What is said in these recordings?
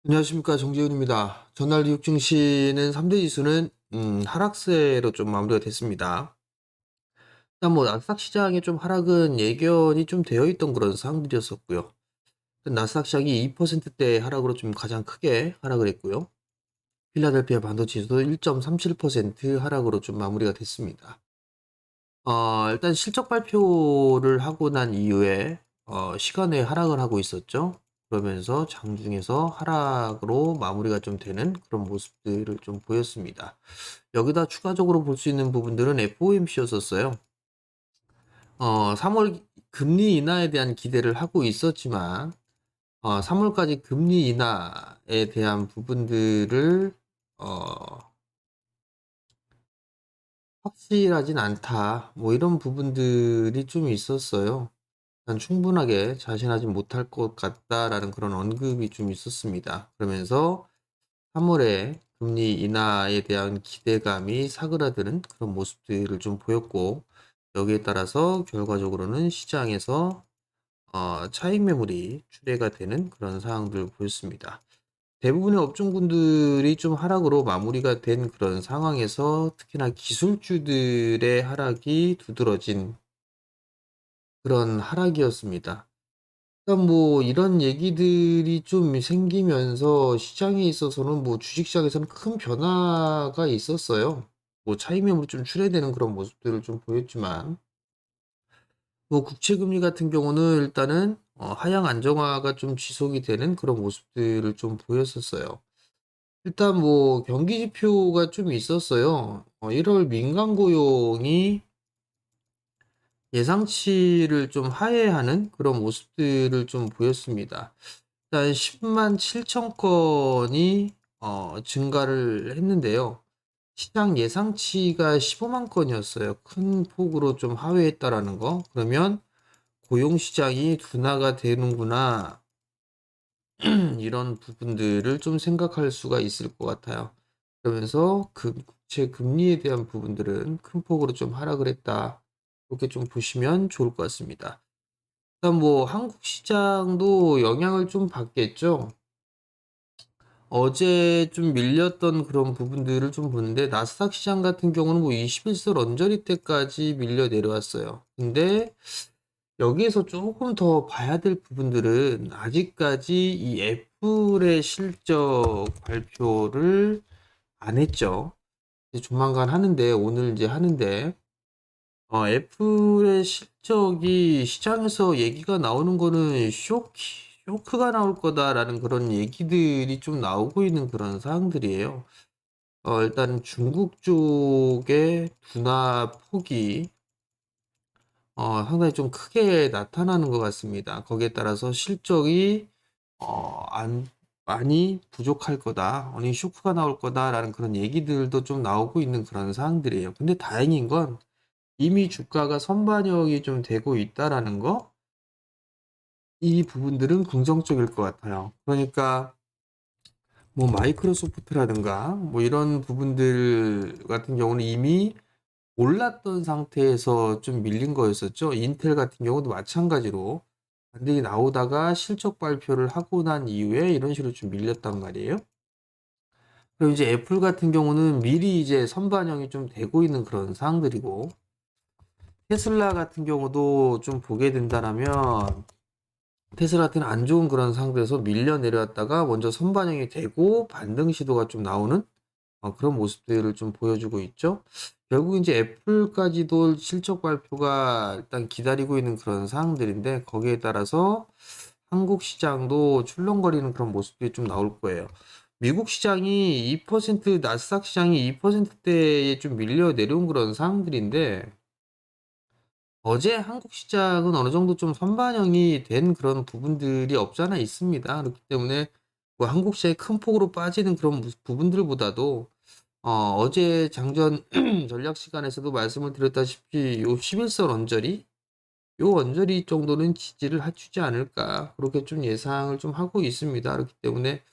안녕하십니까, 정재훈입니다. 전날 뉴욕 증시는 3대 지수는 하락세로 좀 마무리가 됐습니다. 일단 뭐 나스닥 시장의 좀 하락은 예견이 좀 되어 있던 그런 사항들이었었고요. 나스닥 시장이 2%대 하락으로 좀 가장 크게 하락을 했고요. 필라델피아 반도체 지수도 1.37% 하락으로 좀 마무리가 됐습니다. 일단 실적 발표를 하고 난 이후에 시간에 하락을 하고 있었죠. 그러면서 장중에서 하락으로 마무리가 좀 되는 그런 모습들을 좀 보였습니다. 여기다 추가적으로 볼 수 있는 부분들은 FOMC였었어요. 3월 금리 인하에 대한 기대를 하고 있었지만 3월까지 금리 인하에 대한 부분들을 확실하진 않다. 뭐 이런 부분들이 좀 있었어요. 난 충분하게 자신하지 못할 것 같다라는 그런 언급이 좀 있었습니다. 그러면서 3월에 금리 인하에 대한 기대감이 사그라드는 그런 모습들을 좀 보였고, 여기에 따라서 결과적으로는 시장에서 차익 매물이 출회가 되는 그런 상황들을 보였습니다. 대부분의 업종군들이 좀 하락으로 마무리가 된 그런 상황에서 특히나 기술주들의 하락이 두드러진 그런 하락이었습니다. 일단 뭐 이런 얘기들이 좀 생기면서 시장에 있어서는 뭐 주식시장에서는 큰 변화가 있었어요. 뭐 차익 매물이 좀 출회되는 그런 모습들을 좀 보였지만, 뭐 국채 금리 같은 경우는 일단은 하향 안정화가 좀 지속이 되는 그런 모습들을 좀 보였었어요. 일단 뭐 경기 지표가 좀 있었어요. 1월 민간 고용이 예상치를 좀 하회하는 그런 모습들을 좀 보였습니다. 일단 10만 7천 건이 증가를 했는데요. 시장 예상치가 15만 건이었어요. 큰 폭으로 좀 하회했다라는 거. 그러면 고용 시장이 둔화가 되는구나. 이런 부분들을 좀 생각할 수가 있을 것 같아요. 그러면서 그 국채 금리에 대한 부분들은 큰 폭으로 좀 하락을 했다. 이렇게 좀 보시면 좋을 것 같습니다. 일단 뭐 한국 시장도 영향을 좀 받겠죠. 어제 좀 밀렸던 그런 부분들을 좀 보는데 나스닥 시장 같은 경우는 뭐 21세 런저리 때까지 밀려 내려왔어요. 근데 여기에서 조금 더 봐야 될 부분들은 아직까지 이 애플의 실적 발표를 안 했죠. 이제 조만간 하는데 오늘 이제 하는데 애플의 실적이 시장에서 얘기가 나오는 거는 쇼크가 나올 거다라는 그런 얘기들이 좀 나오고 있는 그런 사항들이에요. 일단 중국 쪽의 둔화 폭이 상당히 좀 크게 나타나는 것 같습니다. 거기에 따라서 실적이 안 많이 부족할 거다. 아니 쇼크가 나올 거다라는 그런 얘기들도 좀 나오고 있는 그런 사항들이에요. 근데 다행인 건 이미 주가가 선반영이 좀 되고 있다라는 거, 이 부분들은 긍정적일 것 같아요. 그러니까 뭐 마이크로소프트라든가 뭐 이런 부분들 같은 경우는 이미 올랐던 상태에서 좀 밀린 거였었죠. 인텔 같은 경우도 마찬가지로 반등이 나오다가 실적 발표를 하고 난 이후에 이런 식으로 좀 밀렸단 말이에요. 그리고 이제 애플 같은 경우는 미리 이제 선반영이 좀 되고 있는 그런 상황들이고, 테슬라 같은 경우도 좀 보게 된다라면 테슬라 같은 안 좋은 그런 상태에서 밀려 내려왔다가 먼저 선반영이 되고 반등 시도가 좀 나오는 그런 모습들을 좀 보여주고 있죠. 결국 이제 애플까지도 실적 발표가 일단 기다리고 있는 그런 상황들인데 거기에 따라서 한국 시장도 출렁거리는 그런 모습들이 좀 나올 거예요. 미국 시장이 2% 나스닥 시장이 2%대에 좀 밀려 내려온 그런 상황들인데 어제 한국 시장은 어느 정도 좀 선반영이 된 그런 부분들이 없지 않아 있습니다. 그렇기 때문에 뭐 한국 시장이 큰 폭으로 빠지는 그런 부분들보다도 어제 장전 전략 시간에서도 말씀을 드렸다시피 요 11선 언저리, 요 언저리 정도는 지지를 해주지 않을까 그렇게 좀 예상을 좀 하고 있습니다. 그렇기 때문에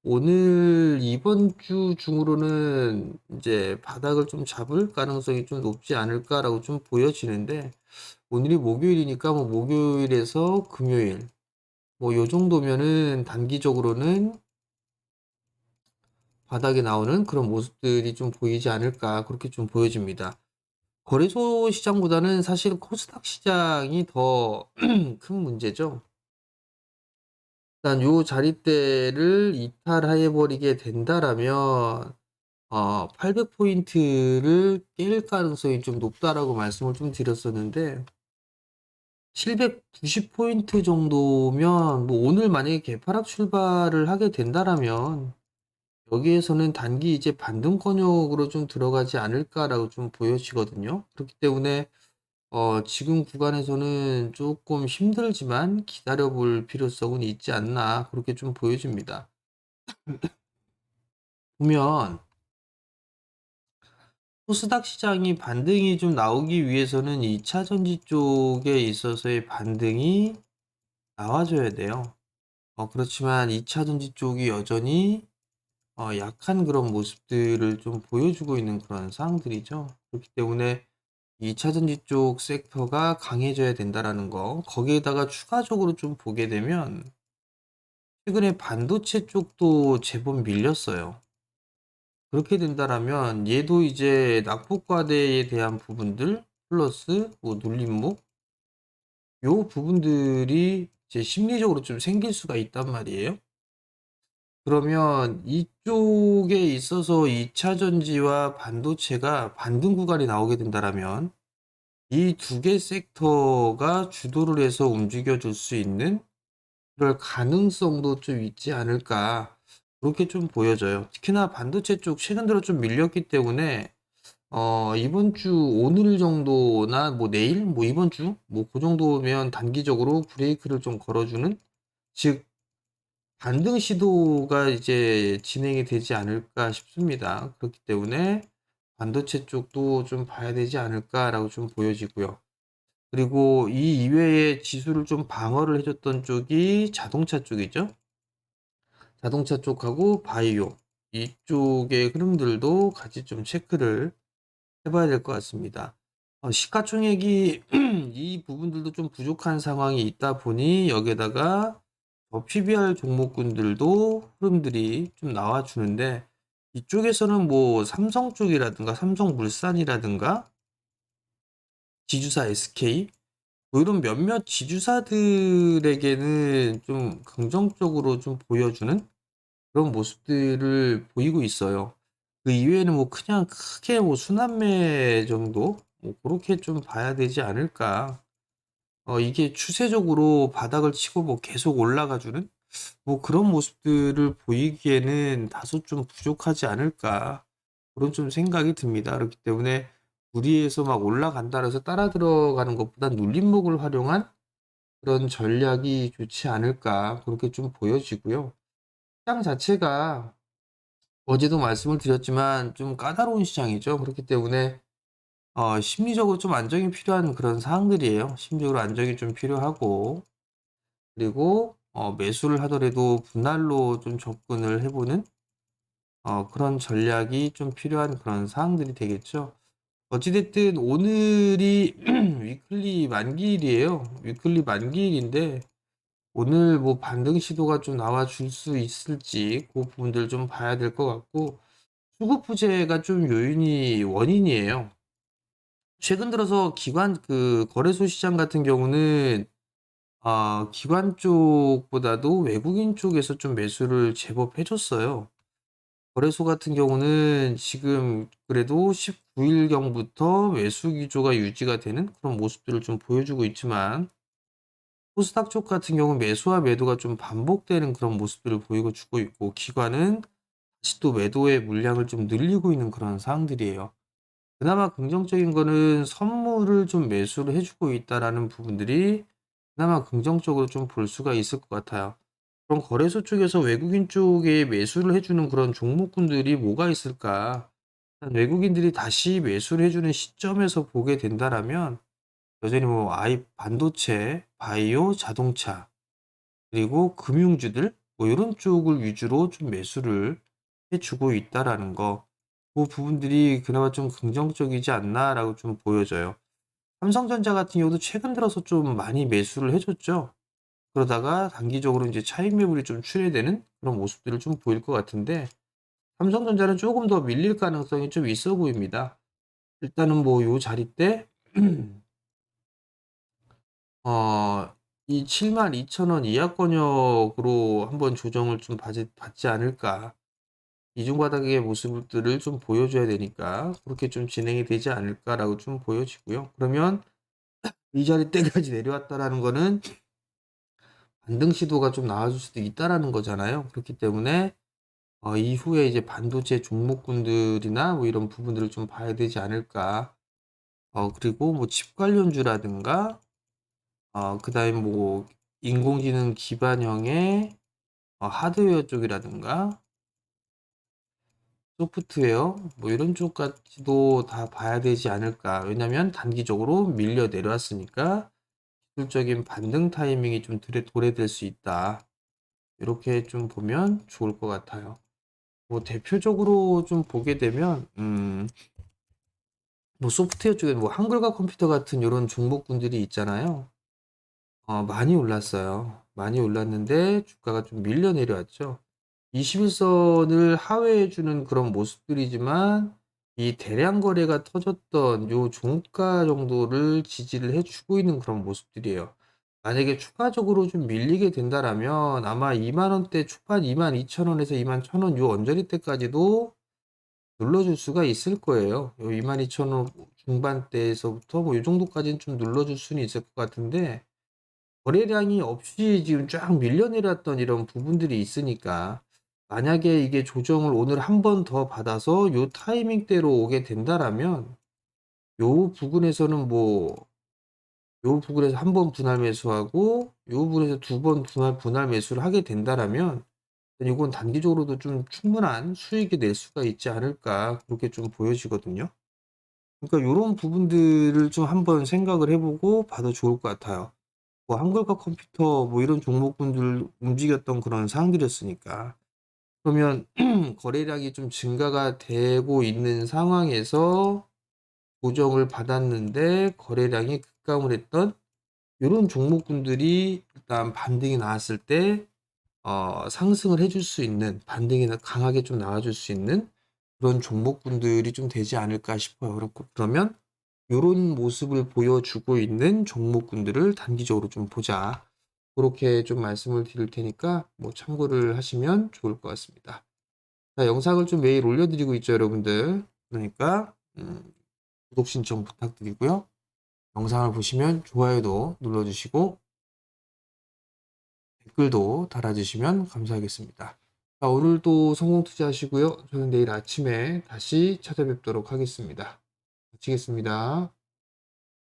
오늘 이번 주 중으로는 이제 바닥을 좀 잡을 가능성이 좀 높지 않을까라고 좀 보여지는데, 오늘이 목요일이니까 뭐 목요일에서 금요일 뭐 요 정도면은 단기적으로는 바닥에 나오는 그런 모습들이 좀 보이지 않을까 그렇게 좀 보여집니다. 거래소 시장보다는 사실 코스닥 시장이 더 큰 문제죠. 일단 요 자리대를 이탈해 버리게 된다라면 800 포인트를 깰 가능성이 좀 높다라고 말씀을 좀 드렸었는데 790 포인트 정도면 뭐 오늘 만약에 개파락 출발을 하게 된다라면 여기에서는 단기 이제 반등권역으로 좀 들어가지 않을까라고 좀 보여지거든요. 그렇기 때문에 지금 구간에서는 조금 힘들지만 기다려 볼 필요성은 있지 않나 그렇게 좀 보여집니다. 보면 코스닥 시장이 반등이 좀 나오기 위해서는 2차 전지 쪽에 있어서의 반등이 나와줘야 돼요. 그렇지만 2차 전지 쪽이 여전히 약한 그런 모습들을 좀 보여주고 있는 그런 상황들이죠. 그렇기 때문에 2차 전지 쪽 섹터가 강해져야 된다라는 거. 거기에다가 추가적으로 좀 보게 되면 최근에 반도체 쪽도 제법 밀렸어요. 그렇게 된다라면 얘도 이제 낙폭과대에 대한 부분들 플러스 뭐 눌림목 요 부분들이 이제 심리적으로 좀 생길 수가 있단 말이에요. 그러면 이쪽에 있어서 2차 전지와 반도체가 반등 구간이 나오게 된다라면 이 두 개 섹터가 주도를 해서 움직여 줄 수 있는 그럴 가능성도 좀 있지 않을까 그렇게 좀 보여져요. 특히나 반도체 쪽 최근 들어 좀 밀렸기 때문에 이번 주 오늘 정도나 뭐 내일 뭐 이번 주 뭐 그 정도면 단기적으로 브레이크를 좀 걸어주는 즉 반등 시도가 이제 진행이 되지 않을까 싶습니다. 그렇기 때문에 반도체 쪽도 좀 봐야 되지 않을까라고 좀 보여지고요. 그리고 이 이외에 지수를 좀 방어를 해줬던 쪽이 자동차 쪽이죠. 자동차 쪽하고 바이오 이쪽의 흐름들도 같이 좀 체크를 해봐야 될 것 같습니다. 시가총액이 이 부분들도 좀 부족한 상황이 있다 보니 여기에다가 PBR 종목군들도 흐름들이 좀 나와주는데 이쪽에서는 뭐 삼성 쪽이라든가 삼성물산이라든가 지주사 SK 뭐 이런 몇몇 지주사들에게는 좀 긍정적으로 좀 보여주는 그런 모습들을 보이고 있어요. 그 이외에는 뭐 그냥 크게 뭐 순환매 정도 뭐 그렇게 좀 봐야 되지 않을까. 이게 추세적으로 바닥을 치고 뭐 계속 올라가 주는 뭐 그런 모습들을 보이기에는 다소 좀 부족하지 않을까. 그런 좀 생각이 듭니다. 그렇기 때문에 무리해서 막 올라간다 해서 따라 들어가는 것보다 눌림목을 활용한 그런 전략이 좋지 않을까. 그렇게 좀 보여지고요. 시장 자체가 어제도 말씀을 드렸지만 좀 까다로운 시장이죠. 그렇기 때문에 심리적으로 좀 안정이 필요한 그런 상황들이에요. 심리적으로 안정이 좀 필요하고 그리고 매수를 하더라도 분할로 좀 접근을 해보는 그런 전략이 좀 필요한 그런 상황들이 되겠죠. 어찌 됐든 오늘이 위클리 만기일이에요. 위클리 만기일인데 오늘 뭐 반등 시도가 좀 나와줄 수 있을지 그 부분들 좀 봐야 될 것 같고 수급 부재가 좀 원인이에요. 최근 들어서 기관 그 거래소 시장 같은 경우는 기관 쪽보다도 외국인 쪽에서 좀 매수를 제법 해줬어요. 거래소 같은 경우는 지금 그래도 19일경부터 매수 기조가 유지가 되는 그런 모습들을 좀 보여주고 있지만 코스닥 쪽 같은 경우는 매수와 매도가 좀 반복되는 그런 모습들을 보이고 주고 있고 기관은 다시 또 매도의 물량을 좀 늘리고 있는 그런 상황들이에요. 그나마 긍정적인 거는 선물을 좀 매수를 해주고 있다라는 부분들이 그나마 긍정적으로 좀 볼 수가 있을 것 같아요. 그럼 거래소 쪽에서 외국인 쪽에 매수를 해주는 그런 종목군들이 뭐가 있을까? 외국인들이 다시 매수를 해주는 시점에서 보게 된다라면 여전히 뭐 반도체, 바이오, 자동차 그리고 금융주들 뭐 이런 쪽을 위주로 좀 매수를 해주고 있다라는 거. 그 부분들이 그나마 좀 긍정적이지 않나라고 좀 보여져요. 삼성전자 같은 경우도 최근 들어서 좀 많이 매수를 해줬죠. 그러다가 단기적으로 이제 차익 매물이 좀 출회되는 그런 모습들을 좀 보일 것 같은데 삼성전자는 조금 더 밀릴 가능성이 좀 있어 보입니다. 일단은 뭐 요 자리 때 이 72,000원 이하권역으로 한번 조정을 좀 받지 않을까. 이중 바닥의 모습들을 좀 보여줘야 되니까 그렇게 좀 진행이 되지 않을까라고 좀 보여지고요. 그러면 이 자리 때까지 내려왔다라는 거는 반등 시도가 좀 나와줄 수도 있다라는 거잖아요. 그렇기 때문에 이후에 이제 반도체 종목군들이나 뭐 이런 부분들을 좀 봐야 되지 않을까. 그리고 뭐 칩 관련주라든가, 그다음에 뭐 인공지능 기반형의 하드웨어 쪽이라든가, 소프트웨어 뭐 이런 쪽까지도 다 봐야 되지 않을까. 왜냐면 단기적으로 밀려 내려왔으니까 기술적인 반등 타이밍이 좀 도래될 수 있다. 이렇게 좀 보면 좋을 것 같아요. 뭐 대표적으로 좀 보게 되면 뭐 소프트웨어 쪽에 뭐 한글과 컴퓨터 같은 이런 종목군들이 있잖아요. 많이 올랐어요. 많이 올랐는데 주가가 좀 밀려 내려왔죠. 21선을 하회해 주는 그런 모습들이지만 이 대량 거래가 터졌던 요 종가 정도를 지지를 해 주고 있는 그런 모습들이에요. 만약에 추가적으로 좀 밀리게 된다라면 아마 2만 원대 초반 22,000원에서 21,000원 요 언저리 때까지도 눌러줄 수가 있을 거예요. 요 22,000원 중반대에서부터 뭐 요 정도까지는 좀 눌러줄 수는 있을 것 같은데 거래량이 없이 지금 쫙 밀려 내렸던 이런 부분들이 있으니까 만약에 이게 조정을 오늘 한 번 더 받아서 요 타이밍대로 오게 된다라면 요 부분에서는 뭐 요 부분에서 한 번 분할 매수하고 요 부분에서 두 번 분할 매수를 하게 된다라면 이건 단기적으로도 좀 충분한 수익이 낼 수가 있지 않을까 그렇게 좀 보여지거든요. 그러니까 요런 부분들을 좀 한번 생각을 해 보고 봐도 좋을 것 같아요. 뭐 한글과 컴퓨터 뭐 이런 종목군들 움직였던 그런 상황들이었으니까. 그러면 거래량이 좀 증가가 되고 있는 상황에서 조정을 받았는데 거래량이 급감을 했던 요런 종목군들이 일단 반등이 나왔을 때 상승을 해줄 수 있는 반등이 강하게 좀 나와줄 수 있는 그런 종목군들이 좀 되지 않을까 싶어요. 그러면 요런 모습을 보여주고 있는 종목군들을 단기적으로 좀 보자. 그렇게 좀 말씀을 드릴 테니까 뭐 참고를 하시면 좋을 것 같습니다. 자, 영상을 좀 매일 올려드리고 있죠, 여러분들. 그러니까 구독 신청 부탁드리고요. 영상을 보시면 좋아요도 눌러주시고 댓글도 달아주시면 감사하겠습니다. 자, 오늘도 성공 투자하시고요. 저는 내일 아침에 다시 찾아뵙도록 하겠습니다. 마치겠습니다.